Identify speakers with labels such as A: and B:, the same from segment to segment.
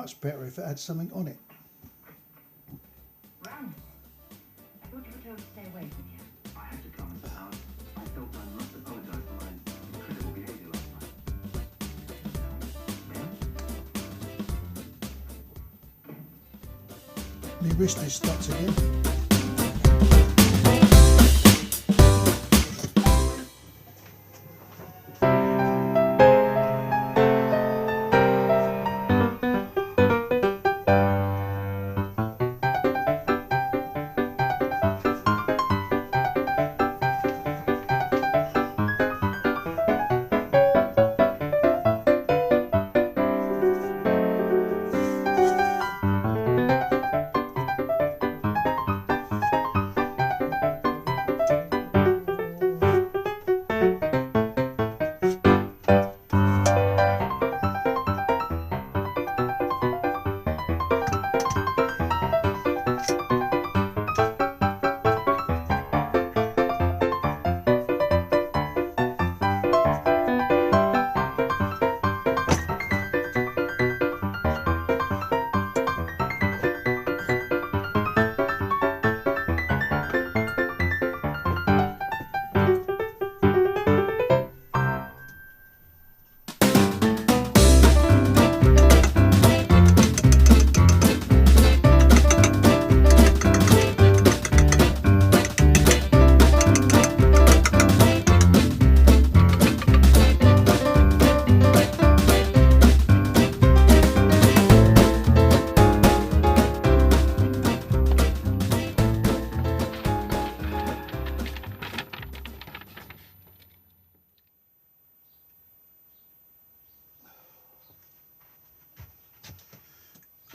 A: much better if it had something on it.
B: RANT, I thought you were told to stay away from here.
C: I had to come into the house. I felt I must apologise for my incredible behaviour last night.
A: My wrist is stopped again.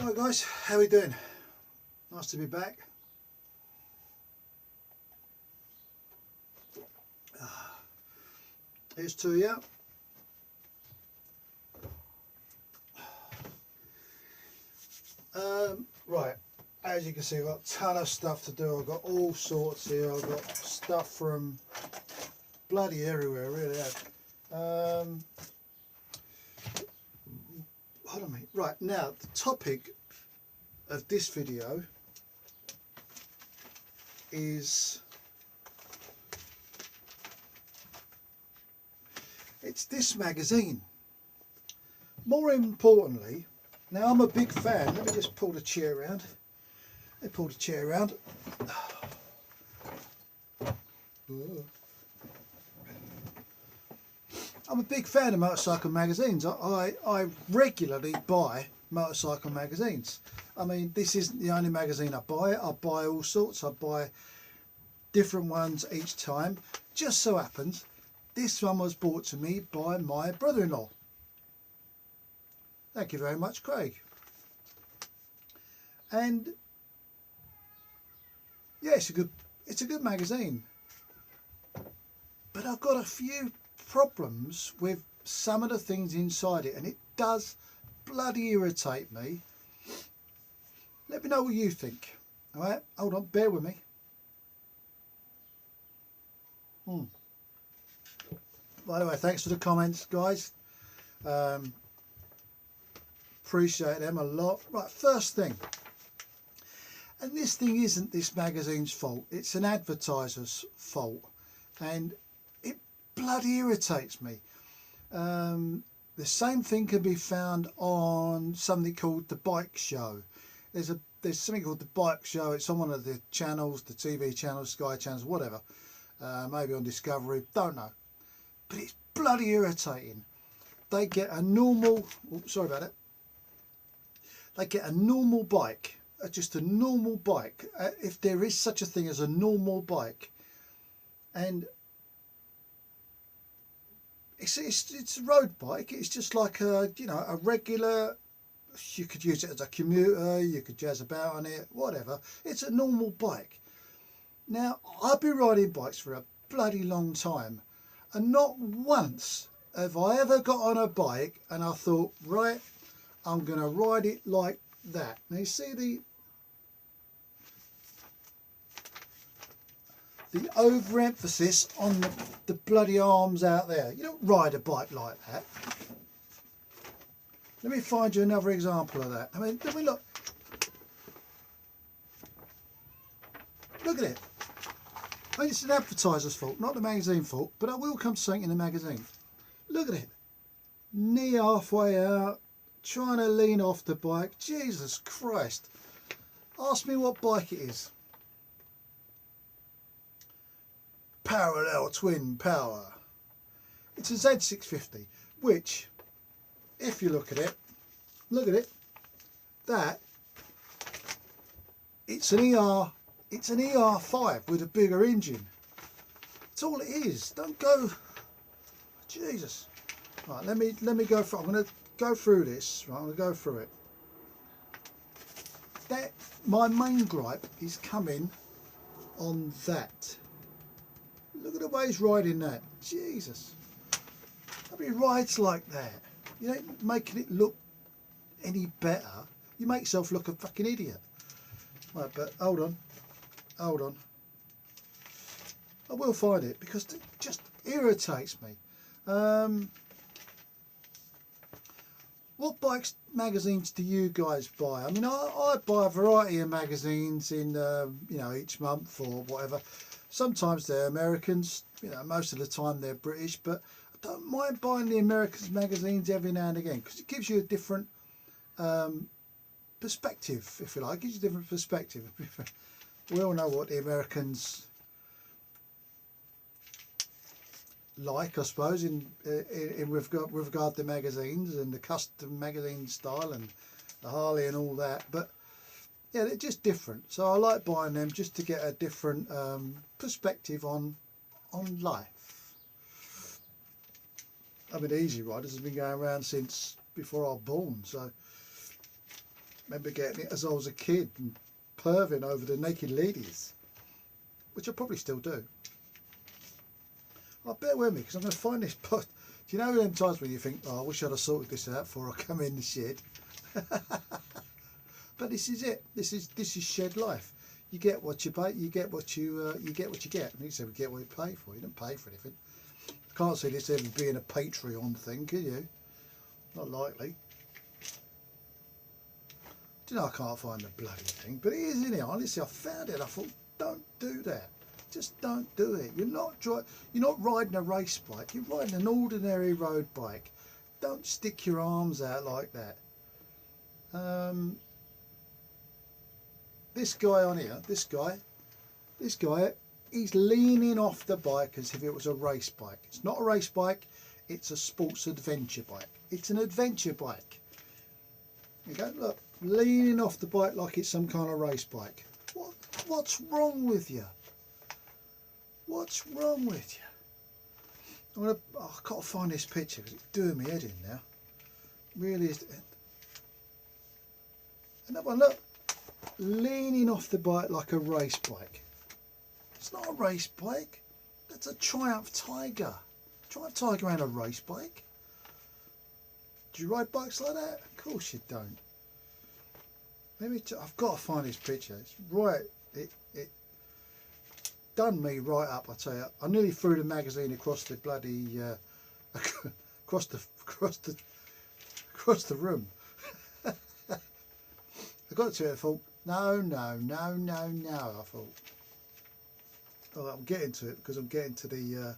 A: Alright guys, how are we doing? Nice to be back. Here's to you. Right, as you can see, I've got a ton of stuff to do. I've got all sorts here. I've got stuff from bloody everywhere, I really have. Hold on a minute. Right, now the topic of this video is it's this magazine. More importantly, now I'm a big fan. Let me just pull the chair around. Let me pull the chair around. I'm a big fan of motorcycle magazines. I regularly buy motorcycle magazines. I mean, this isn't the only magazine I buy. I buy all sorts. I buy different ones each time. Just so happens, this one was brought to me by my brother-in-law. Thank you very much, Craig. And yeah, it's a good magazine. But I've got a few problems with some of the things inside it, and it does bloody irritate me. Let me know what you think. All right, hold on, bear with me. By the way, thanks for the comments, guys. Appreciate them a lot. Right, first thing, and this thing isn't this magazine's fault, it's an advertiser's fault, and it bloody irritates me. The same thing can be found on something called The Bike Show. There's something called The Bike Show. It's on one of the channels, the TV channels, Sky channels, whatever. Maybe on Discovery, don't know. But it's bloody irritating. They get a normal, sorry about it. They get a normal bike, just a normal bike, if there is such a thing as a normal bike, and it's a road bike. It's just like a a regular. You could use it as a commuter. You could jazz about on it, whatever. It's a normal bike. Now I've been riding bikes for a bloody long time, and not once have I ever got on a bike and I thought, right, I'm going to ride it like that. Now you see the overemphasis on the bloody arms out there. You don't ride a bike like that. Let me find you another example of that. I mean look. Look at it. I mean, it's an advertiser's fault, not the magazine fault, but I will come to something in the magazine. Look at it. Knee halfway out, trying to lean off the bike. Jesus Christ. Ask me what bike it is. Parallel twin power. It's a Z650, which, if you look at it, that, it's an ER5 with a bigger engine. That's all it is. Don't go, Jesus. Right, let me go through. I'm going to go through this. Right, I'm going to go through it. That, my main gripe is coming on that. Look at the way he's riding that. Jesus. Nobody rides like that. You ain't making it look any better. You make yourself look a fucking idiot. Right, but hold on. Hold on. I will find it because it just irritates me. What bikes magazines do you guys buy? I mean, I buy a variety of magazines in, you know, each month or whatever. Sometimes they're Americans, you know, most of the time they're British, but I don't mind buying the Americans magazines every now and again because it gives you a different perspective, if you like. It gives you a different perspective. We all know what the Americans like, I suppose, with regard to magazines and the custom magazine style and the Harley and all that. But yeah, they're just different. So I like buying them just to get a different perspective on life. I mean, Easy Riders has been going around since before I was born. So I remember getting it as I was a kid and perving over the naked ladies, which I probably still do. Oh, bear with me because I'm going to find this pot. Do you know them times when you think, oh, I wish I'd have sorted this out before I come in the shed? But this is it. This is shed life. You get what you pay. You get what you get. And you say we get what you pay for. You don't pay for anything. I can't see this ever being a Patreon thing, can you? Not likely. Do you know I can't find the bloody thing? But it is in here. Honestly, I found it. I thought, don't do that. Just don't do it. You're not riding a race bike. You're riding an ordinary road bike. Don't stick your arms out like that. This guy on here, this guy, he's leaning off the bike as if it was a race bike. It's not a race bike. It's a sports adventure bike. It's an adventure bike. You go, look, leaning off the bike like it's some kind of race bike. What's wrong with you? What's wrong with you? I've got to find this picture because it's doing me head in now. Really is. Another one, look, leaning off the bike like a race bike. It's not a race bike. That's a Triumph Tiger. Triumph Tiger ain't a race bike. Do you ride bikes like that? Of course you don't. I've got to find this picture. It's right. It done me right up. I tell you. I nearly threw the magazine across the bloody across the room. I got to it. I thought, no. I thought, oh, I'm getting to it because I'm getting to the.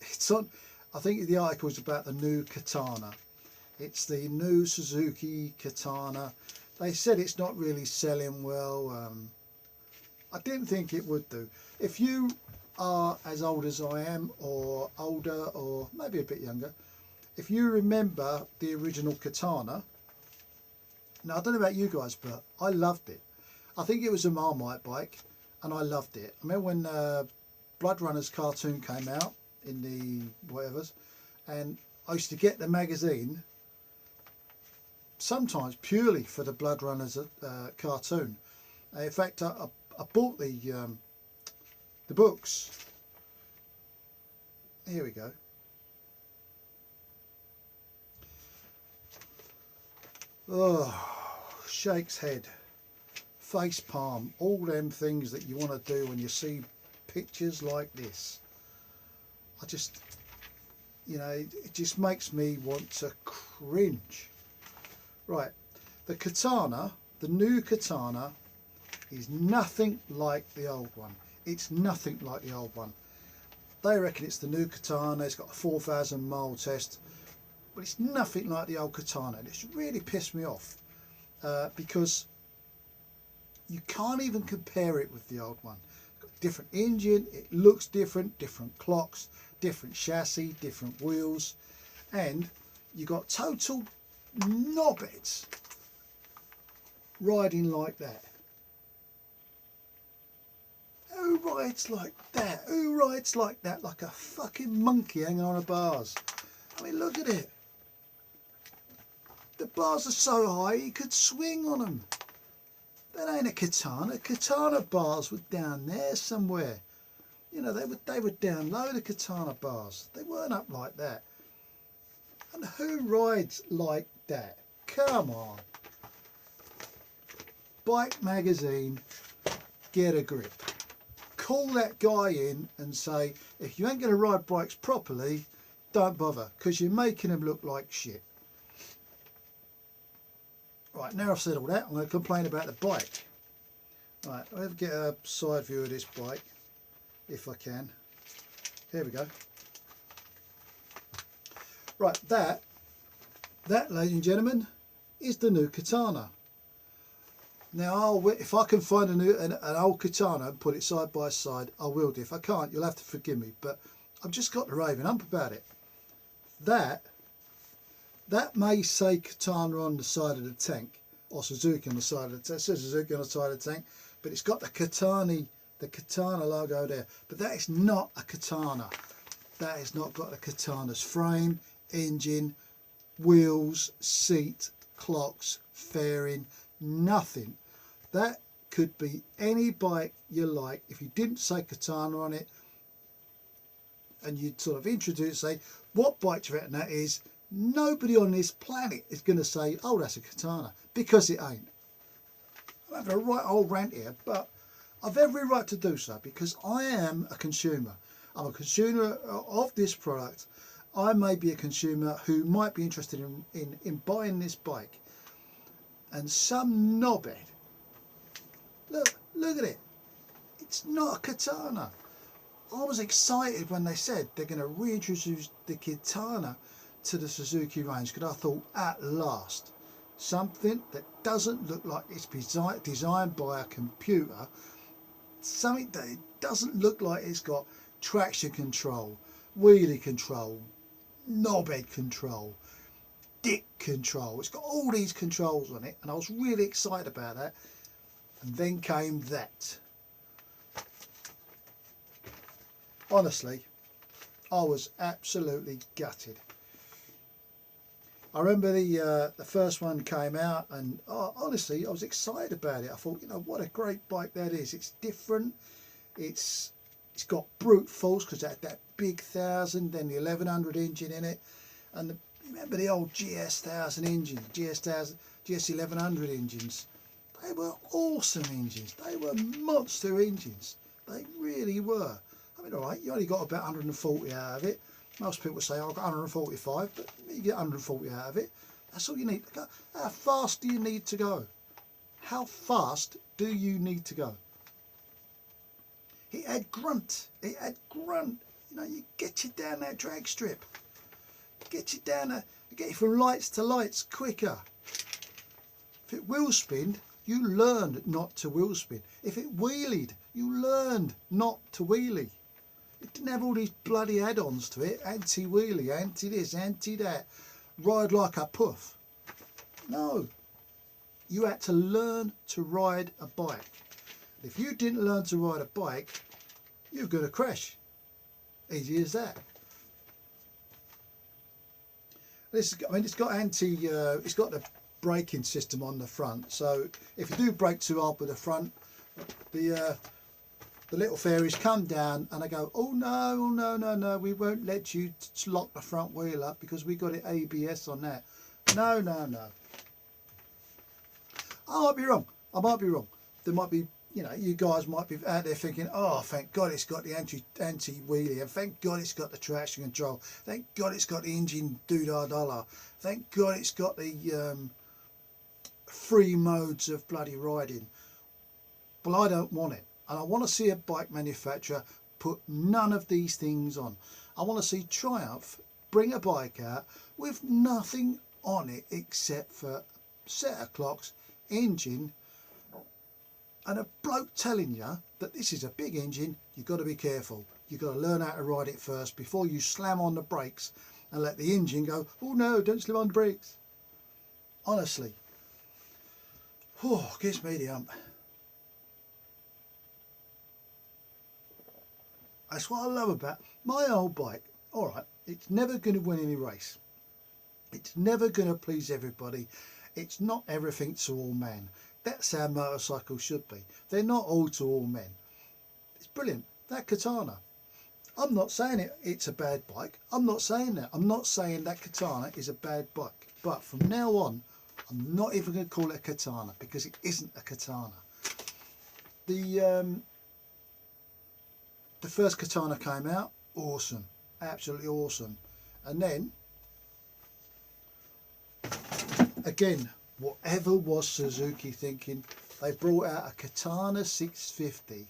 A: It's on. I think the article is about the new Katana. It's the new Suzuki Katana. They said it's not really selling well. I didn't think it would do. If you are as old as I am, or older, or maybe a bit younger, if you remember the original Katana, now I don't know about you guys, but I loved it. I think it was a Marmite bike, and I loved it. I remember when Blood Runners cartoon came out in the whatevers, and I used to get the magazine sometimes purely for the Blood Runners cartoon. In fact, I bought the books. Here we go. Oh, shakes head, face palm, all them things that you want to do when you see pictures like this. You know, it just makes me want to cringe. Right, the katana, the new katana, is nothing like the old one. It's nothing like the old one. They reckon it's the new katana, it's got a 4,000 mile test, but it's nothing like the old katana. And it's really pissed me off because you can't even compare it with the old one. It's got a different engine, it looks different, different clocks, different chassis, different wheels, and you got total knobheads riding like that. Who rides like that? Who rides like that? Like a fucking monkey hanging on a bars. I mean, look at it. The bars are so high you could swing on them. That ain't a katana. Katana bars were down there somewhere. You know, they were down low, the katana bars. They weren't up like that. And who rides like that? Come on. Bike magazine, get a grip. Call that guy in and say, if you ain't going to ride bikes properly, don't bother, because you're making them look like shit. Right, now I've said all that, I'm going to complain about the bike. Right, I'll get a side view of this bike, if I can. Here we go. Right, that, ladies and gentlemen, is the new katana. Now, if I can find an old katana and put it side by side, I will do. If I can't, you'll have to forgive me. But I've just got to raving up about it. That may say katana on the side of the tank, or Suzuki on the side of the tank. It says Suzuki on the side of the tank, but it's got the katana logo there. But that is not a katana. That has not got the katana's frame, engine, wheels, seat, clocks, fairing, nothing. That could be any bike you like. If you didn't say katana on it and you'd sort of introduce, say, what bike do you reckon that is? Nobody on this planet is going to say, oh, that's a katana, because it ain't. I'm having a right old rant here, but I've every right to do so because I am a consumer. I'm a consumer of this product. I may be a consumer who might be interested in buying this bike. And some knobhead, look at it, it's not a katana. I was excited when they said they're going to reintroduce the katana to the Suzuki range, because I thought, at last, something that doesn't look like it's designed by a computer, something that it doesn't look like it's got traction control, wheelie control, knobhead control, dick control. It's got all these controls on it, and I was really excited about that. And then came that. Honestly, I was absolutely gutted. I remember the first one came out, and honestly, I was excited about it. I thought, you know, what a great bike that is. It's different. It's got brute force because it had that big 1000, then the 1100 engine in it, and remember the old GS1000 engine, GS1000, GS1100 engines. They were awesome engines. They were monster engines. They really were. I mean, all right, you only got about 140 out of it. Most people say, oh, I got 145, but you get 140 out of it. That's all you need to go. How fast do you need to go? How fast do you need to go? It had grunt. It had grunt. You know, you get you down that drag strip. Get you down there, get you from lights to lights quicker. If it wheel spinned, you learned not to wheel spin. If it wheelied, you learned not to wheelie. It didn't have all these bloody add-ons to it, anti-wheelie, anti-this, anti-that, ride like a puff. No, you had to learn to ride a bike. If you didn't learn to ride a bike, you're going to crash. Easy as that. This, I mean, it's got it's got the braking system on the front. So if you do brake too hard with the front, the little fairies come down and they go, oh no, no, no, no, we won't let you lock the front wheel up because we got it ABS on that. No, no, no. I might be wrong. I might be wrong. There might be you know, you guys might be out there thinking, oh, thank God it's got the anti-wheelie, and thank God it's got the traction control, thank God it's got the engine doo-dah-dollar, thank God it's got the 3 modes of bloody riding. But I don't want it, and I want to see a bike manufacturer put none of these things on. I want to see Triumph bring a bike out with nothing on it except for a set of clocks, engine, and a bloke telling you that this is a big engine, you've got to be careful. You've got to learn how to ride it first before you slam on the brakes and let the engine go, oh no, don't slam on the brakes. Honestly. Oh, gives me the hump. That's what I love about my old bike. Alright, it's never going to win any race. It's never going to please everybody. It's not everything to all men. That's how motorcycles should be. They're not all to all men. It's brilliant. That Katana. I'm not saying it's a bad bike. I'm not saying that. I'm not saying that Katana is a bad bike. But from now on, I'm not even going to call it a Katana because it isn't a Katana. The first Katana came out. Awesome. Absolutely awesome. And then, again, whatever was Suzuki thinking, they brought out a Katana 650.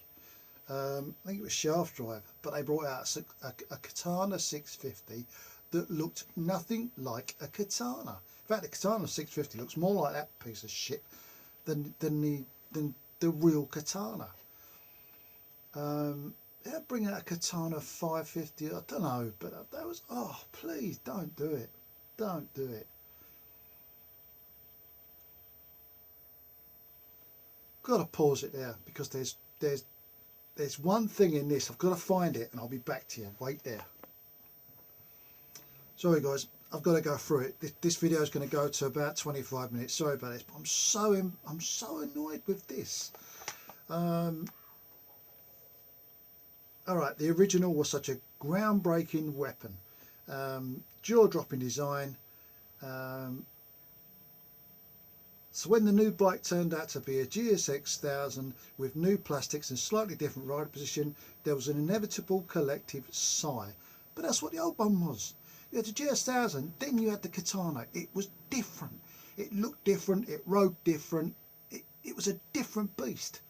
A: I think it was shaft drive, but they brought out a Katana 650 that looked nothing like a Katana. In fact, the Katana 650 looks more like that piece of shit than the real Katana. They'll bring out a Katana 550. I don't know, but that was, oh, please don't do it. Don't do it. Got to pause it there because there's one thing in this. I've got to find it and I'll be back to you. Wait there. Sorry guys, I've got to go through it. This video is going to go to about 25 minutes. Sorry about this, but I'm so annoyed with this. All right, the original was such a groundbreaking weapon, jaw-dropping design. So when the new bike turned out to be a GSX 1000 with new plastics and slightly different rider position, there was an inevitable collective sigh. But that's what the old one was. You had the GS 1000, then you had the Katana. It was different. It looked different. It rode different. It was a different beast.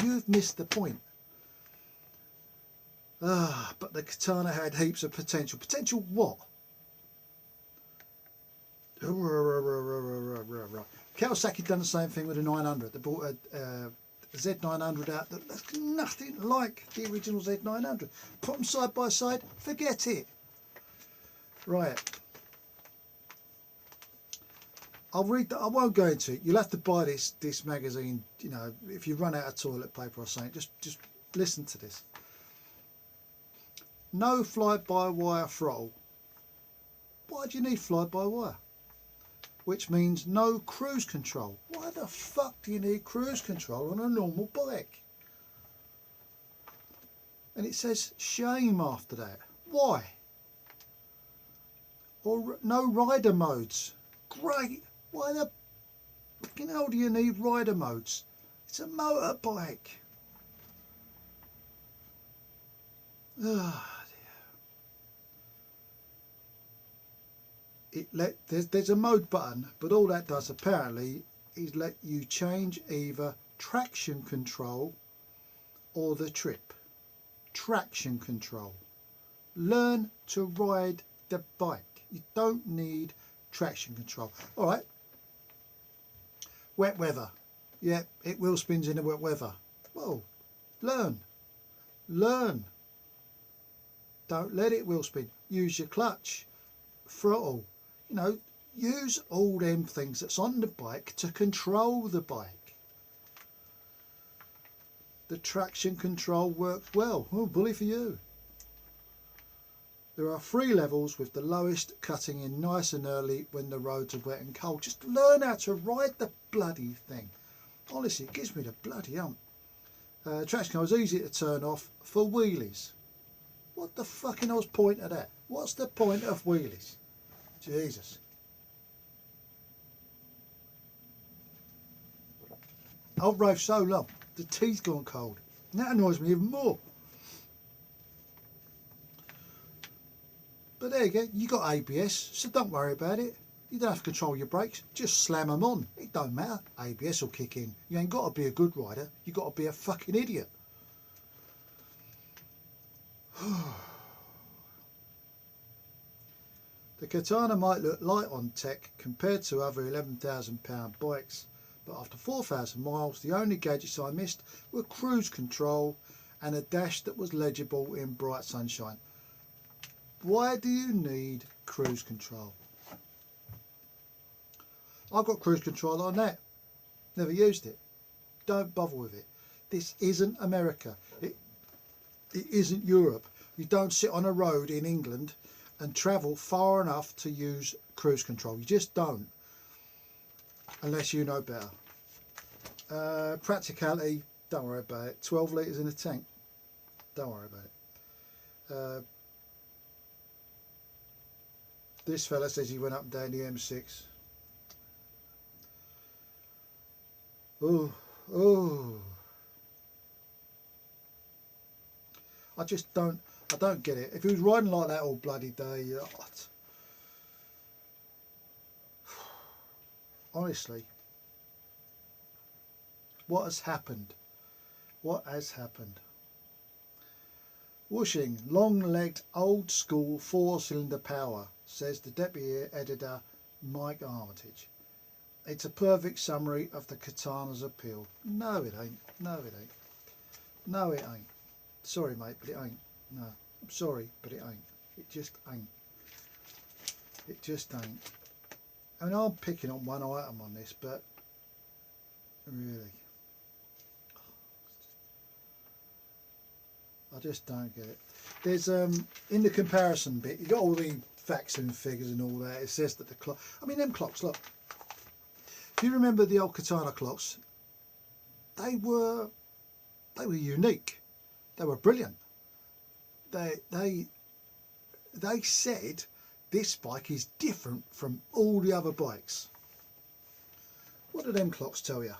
A: You've missed the point. But the Katana had heaps of potential. Potential what? Kawasaki done the same thing with a 900. They brought a Z900 out that's nothing like the original Z900. Put them side by side, forget it. Right. I'll read that. I won't go into it. You'll have to buy this magazine. You know, if you run out of toilet paper or something, just listen to this. No fly-by-wire throttle. Why do you need fly-by-wire? Which means no cruise control. Why the fuck do you need cruise control on a normal bike? And it says shame after that. Why? Or no rider modes. Great. Why the fucking hell do you need rider modes? It's a motorbike. There's a mode button, but all that does apparently is let you change either traction control or the trip. Traction control. Learn to ride the bike. You don't need traction control. All right. Wet weather. Yeah, it wheel spins in the wet weather. Well, learn. Learn. Don't let it wheel spin. Use your clutch, throttle. You know, use all them things that's on the bike to control the bike. The traction control works well. Oh, bully for you. There are 3 levels with the lowest cutting in nice and early when the roads are wet and cold. Just learn how to ride the bloody thing. Honestly, it gives me the bloody hump. Traction control is easy to turn off for wheelies. What the fucking hell's point of that? What's the point of wheelies? Jesus. I've raved so long. The tea's gone cold. And that annoys me even more. But there you go, you got ABS, so don't worry about it. You don't have to control your brakes, just slam them on. It don't matter, ABS will kick in. You ain't got to be a good rider, you got to be a fucking idiot. The Katana might look light on tech compared to other £11,000 bikes, but after 4,000 miles, the only gadgets I missed were cruise control and a dash that was legible in bright sunshine. Why do you need cruise control? I've got cruise control on that. Never used it. Don't bother with it. This isn't America. It isn't Europe. You don't sit on a road in England and travel far enough to use cruise control. You just don't. Unless you know better. Practicality, don't worry about it. 12 litres in a tank. Don't worry about it. This fella says he went up and down the M6. Oh. I don't get it. If he was riding like that all bloody day, honestly, what has happened? What has happened? Whooshing, long-legged, old-school four-cylinder power, says the deputy editor Mike Armitage. It's a perfect summary of the Katana's appeal. No, it ain't. No, it ain't. No, it ain't. Sorry, mate, but it ain't. No, I'm sorry, but it ain't. It just ain't. It just ain't. I mean, I'm picking on one item on this, but really, I just don't get it. There's in the comparison bit, you got all the facts and figures and all that. It says that the clock. I mean, them clocks. Look, if you remember the old Katana clocks, they were unique. They were brilliant. They said this bike is different from all the other bikes. What do them clocks tell you?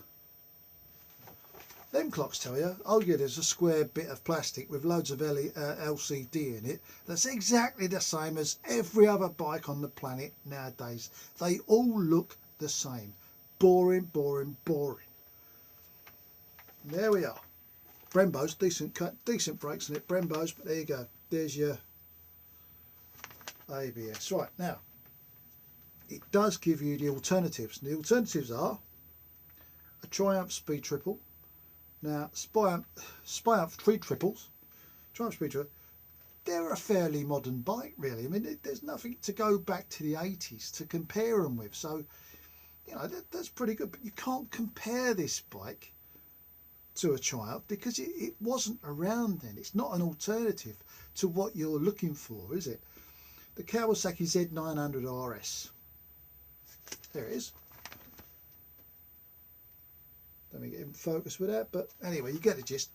A: Them clocks tell you, oh yeah, there's a square bit of plastic with loads of LCD in it that's exactly the same as every other bike on the planet nowadays. They all look the same. Boring, boring, boring. And there we are. Brembo's, decent brakes in it, Brembo's, but there you go. There's your ABS. Right, now, it does give you the alternatives. And the alternatives are a Triumph Speed Triple. Now, Triumph Speed Triples, they're a fairly modern bike, really. I mean, there's nothing to go back to the 80s to compare them with. So, you know, that's pretty good. But you can't compare this bike to a Triumph because it wasn't around then. It's not an alternative to what you're looking for, is it? The Kawasaki Z900 RS. There it is. Let me get in focus with that, but anyway, you get the gist.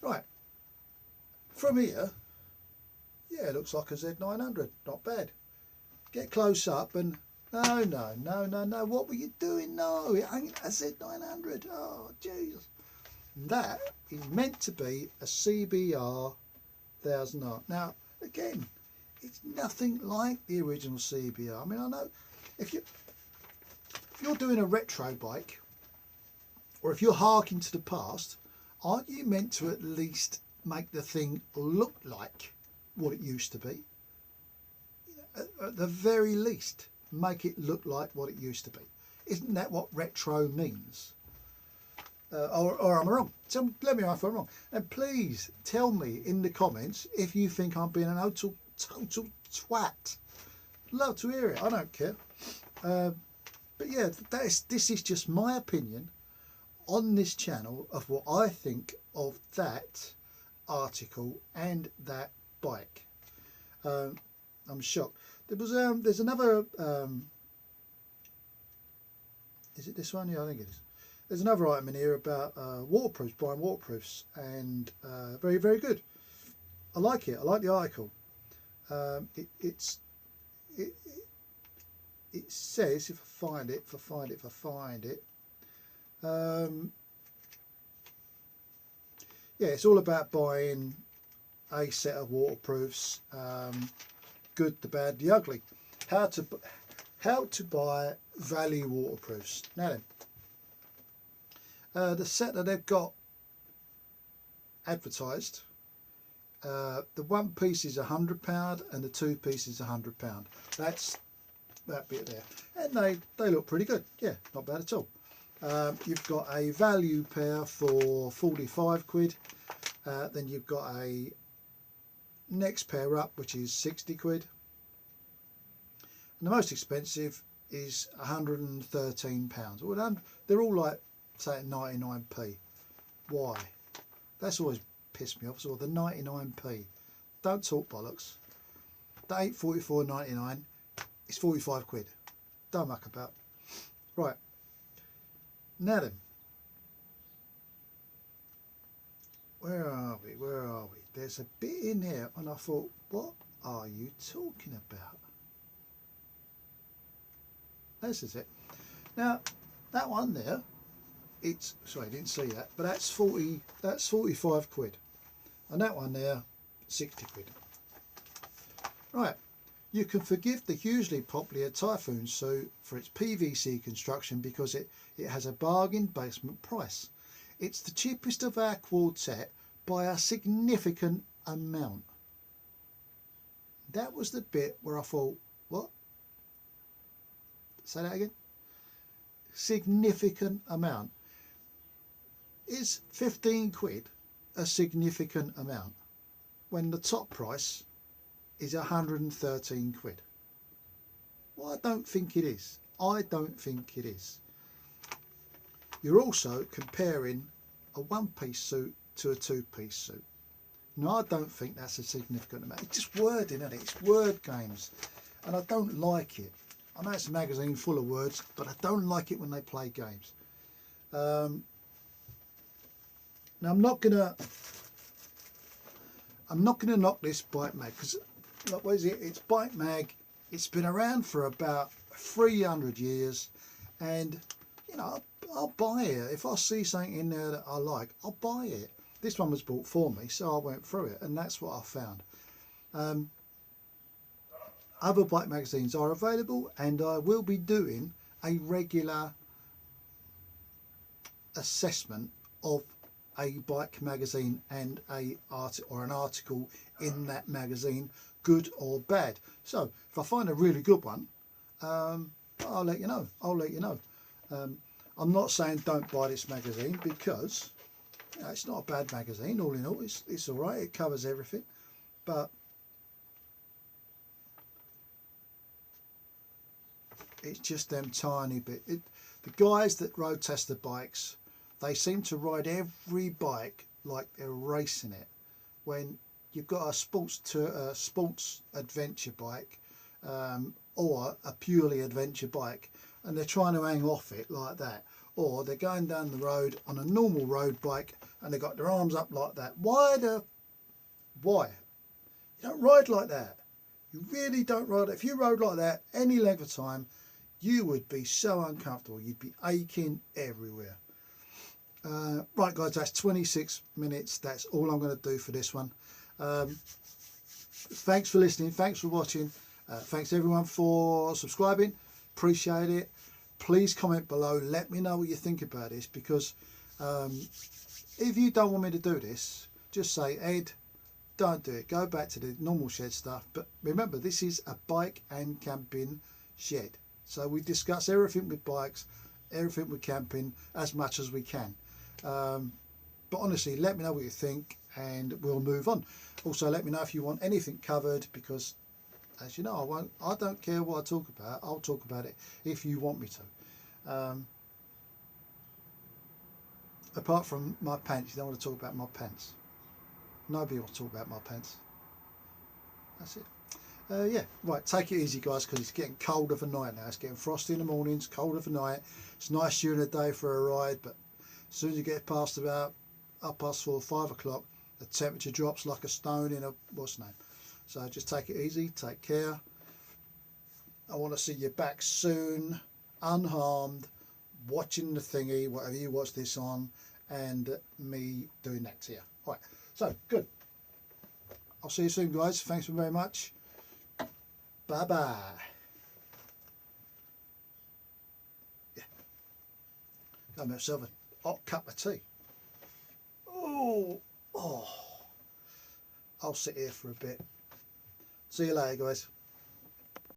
A: Right, from here, yeah, it looks like a Z900, not bad. Get close up and, no, what were you doing? No, it ain't a Z900, oh, jeez. That is meant to be a CBR 1000R. Now, again, it's nothing like the original CBR. I mean, I know, if you're doing a retro bike, or if you're harking to the past, aren't you meant to at least make the thing look like what it used to be? You know, at the very least, make it look like what it used to be. Isn't that what retro means? Or am I wrong? So let me know if I'm wrong. And please tell me in the comments if you think I'm being an total twat. Love to hear it. I don't care. But yeah, this is just my opinion on this channel of what I think of that article and that bike. I'm shocked. There's another. Is it this one? Yeah, I think it is. There's another item in here about waterproofs, buying waterproofs, and very, very good. I like it. I like the article. It says, if I find it, yeah, it's all about buying a set of waterproofs, good, the bad, the ugly. How to buy value waterproofs. Now then, the set that they've got advertised, the one piece is £100 and the two pieces £100. That's that bit there, and they look pretty good. Yeah, not bad at all. You've got a value pair for 45 quid. Then you've got a next pair up, which is 60 quid. And the most expensive is £113. Well, they're all like, say, 99p. Why? That's always pissed me off. So the 99p. Don't talk bollocks. That ain't 44.99. It's 45 quid. Don't muck about. Right. Now then. Where are we? Where are we? There's a bit in here, and I thought, what are you talking about? This is it. Now, that one there, it's, sorry, I didn't see that, but that's 45 quid. And that one there, 60 quid. Right, you can forgive the hugely popular Typhoon suit for its PVC construction because it has a bargain basement price. It's the cheapest of our quartet by a significant amount. That was the bit where I thought, what? Say that again. Significant amount. Is 15 quid a significant amount when the top price is 113 quid? Well, I don't think it is. I don't think it is. You're also comparing a one-piece suit to a two-piece suit. No, I don't think that's a significant amount. It's just wording, isn't it? It's word games, and I don't like it. I know it's a magazine full of words, but I don't like it when they play games. Now I'm not gonna knock this bike mag, because look, what is it? It's bike mag. It's been around for about 300 years, and you know, I'll buy it if I see something in there that I like. I'll buy it. This one was bought for me, so I went through it, and that's what I found. Other bike magazines are available, and I will be doing a regular assessment of a bike magazine and an article in that magazine, good or bad. So if I find a really good one, I'll let you know. I'll let you know. I'm not saying don't buy this magazine, because you know, it's not a bad magazine. All in all, it's all right. It covers everything, but it's just them tiny bit. The guys that road test the bikes, they seem to ride every bike like they're racing it. When you've got a sports adventure bike, or a purely adventure bike, and they're trying to hang off it like that, or they're going down the road on a normal road bike and they've got their arms up like that. Why? You don't ride like that. You really don't ride. If you rode like that any length of time, you would be so uncomfortable. You'd be aching everywhere. Right guys, that's 26 minutes. That's all I'm going to do for this one. Thanks for listening. Thanks for watching. Thanks everyone for subscribing. Appreciate it. Please comment below. Let me know what you think about this, because if you don't want me to do this, just say, Ed, don't do it. Go back to the normal shed stuff. But remember, this is a bike and camping shed. So we discuss everything with bikes, everything with camping, as much as we can. But honestly, let me know what you think, and we'll move on. Also, let me know if you want anything covered, because as you know, I don't care what I talk about. I'll talk about it if you want me to. Apart from my pants, you don't want to talk about my pants. Nobody wants to talk about my pants. That's it. Yeah, right, take it easy guys, because it's getting colder for night now. It's getting frosty in the mornings, colder for night. It's nice during the day for a ride, but as soon as you get past about 4:30, 5 o'clock, the temperature drops like a stone in a what's name. So just take it easy, take care. I want to see you back soon, unharmed, watching the thingy, whatever you watch this on, and me doing that to you. Right, so good. I'll see you soon, guys. Thanks very much. Bye bye. Yeah. Got myself a hot cup of tea. Oh, oh. I'll sit here for a bit. See you later, guys.